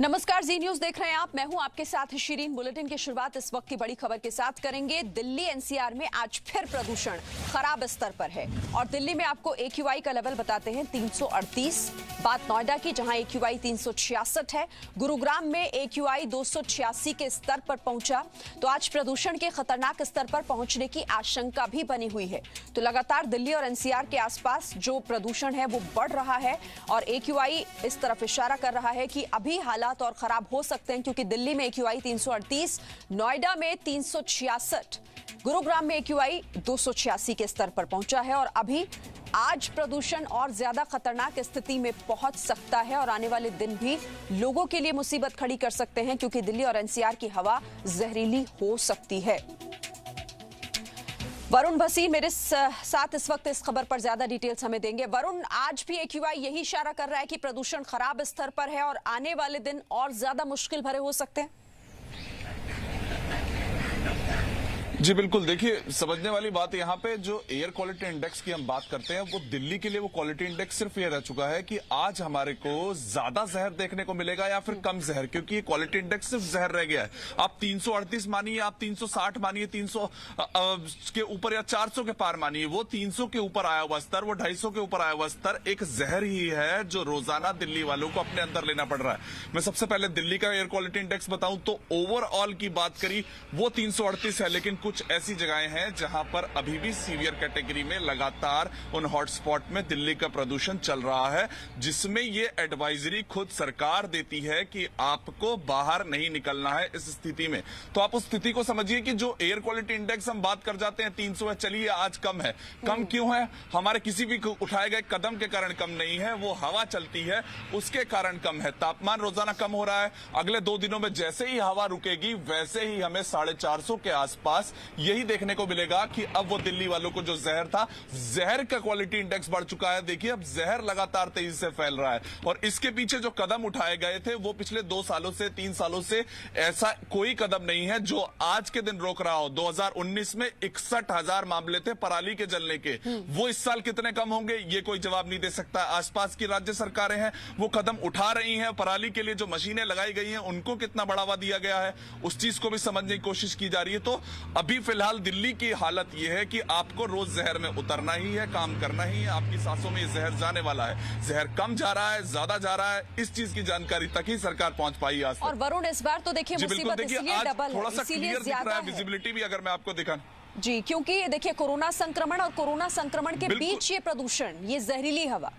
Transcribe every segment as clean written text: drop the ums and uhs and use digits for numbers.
नमस्कार, जी न्यूज देख रहे हैं आप। मैं हूं आपके साथ शिरीन। बुलेटिन की शुरुआत इस वक्त की बड़ी खबर के साथ करेंगे। दिल्ली एनसीआर में आज फिर प्रदूषण खराब स्तर पर है और दिल्ली में आपको एक्यूआई का लेवल बताते हैं 338। बात नोएडा की, जहां एक्यूआई 366 है। गुरुग्राम में एक्यूआई 286 के स्तर पर पहुंचा। तो आज प्रदूषण के खतरनाक स्तर पर पहुंचने की आशंका भी बनी हुई है। तो लगातार दिल्ली और एनसीआर के आसपास जो प्रदूषण है वो बढ़ रहा है और एक्यूआई इस तरफ इशारा कर रहा है कि अभी हालात और खराब हो सकते हैं, क्योंकि दिल्ली में एक्यूआई 338, नोएडा में 366, गुरुग्राम में एक्यूआई 286 के स्तर पर पहुंचा है और अभी आज प्रदूषण और ज्यादा खतरनाक स्थिति में पहुंच सकता है और आने वाले दिन भी लोगों के लिए मुसीबत खड़ी कर सकते हैं, क्योंकि दिल्ली और एनसीआर की हवा जहरीली हो सकती है। वरुण भसी मेरे साथ इस वक्त इस खबर पर ज्यादा डिटेल्स हमें देंगे। वरुण, आज भी एक्यूआई यही इशारा कर रहा है कि प्रदूषण खराब स्तर पर है और आने वाले दिन और ज्यादा मुश्किल भरे हो सकते हैं। जी बिल्कुल, देखिए समझने वाली बात यहाँ पे जो एयर क्वालिटी इंडेक्स की हम बात करते हैं, वो दिल्ली के लिए वो क्वालिटी इंडेक्स सिर्फ ये रह चुका है कि आज हमारे को ज्यादा जहर देखने को मिलेगा या फिर कम जहर, क्योंकि ये क्वालिटी इंडेक्स सिर्फ जहर रह गया है। आप 338 मानिए, आप 360 मानिए, 300 के ऊपर या 400 के पार मानिए, वो 300 के ऊपर आया हुआ स्तर, वो 250 के ऊपर आया हुआ स्तर एक जहर ही है जो रोजाना दिल्ली वालों को अपने अंदर लेना पड़ रहा है। मैं सबसे पहले दिल्ली का एयर क्वालिटी इंडेक्स बताऊं तो ओवरऑल की बात करी वो 338 है, लेकिन कुछ ऐसी जगहें हैं जहां पर अभी भी सीवियर कैटेगरी में लगातार उन हॉटस्पॉट में दिल्ली का प्रदूषण चल रहा है, जिसमें ये एडवाइजरी खुद सरकार देती है कि आपको बाहर नहीं निकलना है इस स्थिति में। तो आप उस स्थिति को समझिए कि जो एयर क्वालिटी इंडेक्स हम बात कर जाते हैं 300 है, चलिए आज कम है। कम क्यों है? हमारे किसी भी उठाए गए कदम के कारण कम नहीं है, वो हवा चलती है उसके कारण कम है। तापमान रोजाना कम हो रहा है। अगले 2 दिनों में जैसे ही हवा रुकेगी वैसे ही हमें 450 के आसपास यही देखने को मिलेगा कि अब वो दिल्ली वालों को जो जहर था, जहर का क्वालिटी इंडेक्स बढ़ चुका है। देखिए अब जहर लगातार तेजी से फैल रहा है और इसके पीछे जो कदम उठाए गए थे वो पिछले 2 सालों से 3 सालों से ऐसा कोई कदम नहीं है जो आज के दिन रोक रहा हो। 2019 में 61,000 मामले थे पराली के जलने के, वो इस साल कितने कम होंगे ये कोई जवाब नहीं दे सकता। आसपास की राज्य सरकारें हैं वो कदम उठा रही हैं, पराली के लिए जो मशीनें लगाई गई हैं उनको कितना बढ़ावा दिया गया है उस चीज को भी समझने की कोशिश की जा रही है। तो अभी फिलहाल दिल्ली की हालत यह है कि आपको रोज जहर में उतरना ही है, काम करना ही है। आपकी सांसों में जहर जाने वाला है, जहर कम जा रहा है, ज्यादा जा रहा है, इस चीज की जानकारी तक ही सरकार पहुंच पाई आज तक। और वरुण, इस बार तो देखिए मुसीबत इसलिए डबल है, थोड़ा सा इसीलिए क्लियर दिख ज्यादा रहा है है विजिबिलिटी भी, अगर मैं आपको दिखाऊं जी, क्योंकि देखिए कोरोना संक्रमण और कोरोना संक्रमण के बीच ये प्रदूषण, ये जहरीली हवा।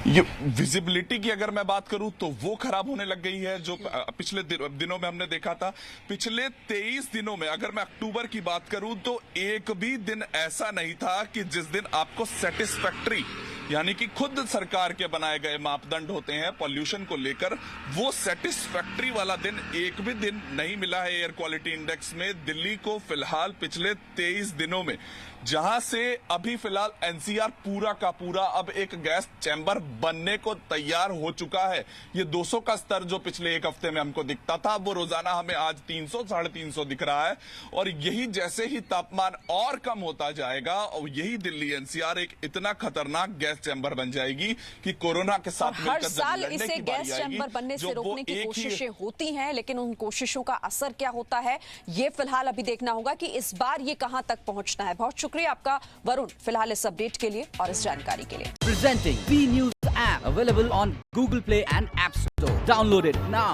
ये विजिबिलिटी की अगर मैं बात करूं तो वो खराब होने लग गई है। जो पिछले दिनों में हमने देखा था, पिछले 23 दिनों में अगर मैं अक्टूबर की बात करूं तो एक भी दिन ऐसा नहीं था कि जिस दिन आपको सेटिस्फैक्ट्री, यानी कि खुद सरकार के बनाए गए मापदंड होते हैं पॉल्यूशन को लेकर, वो सेटिस्फैक्ट्री वाला दिन एक भी दिन नहीं मिला है एयर क्वालिटी इंडेक्स में दिल्ली को फिलहाल पिछले 23 दिनों में। जहां से अभी फिलहाल एनसीआर पूरा का पूरा अब एक गैस चैम्बर बनने को तैयार हो चुका है। ये 200 का स्तर जो पिछले एक हफ्ते में हमको दिखता था वो रोजाना हमें आज 300 350 दिख रहा है और यही जैसे ही तापमान और कम होता जाएगा और यही दिल्ली एनसीआर एक इतना खतरनाक गैस चैम्बर बन जाएगी कि कोरोना के साथ हर साल इसे गैस चैम्बर बनने से रोकने की कोशिशें होती हैं, लेकिन उन कोशिशों का असर क्या होता है ये फिलहाल अभी देखना होगा कि इस बार ये कहां तक पहुंचना है। बहुत शुक्रिया आपका वरुण, फिलहाल इस अपडेट के लिए और इस जानकारी के लिए। Presenting B News app available on Google Play and App Store. Download it now.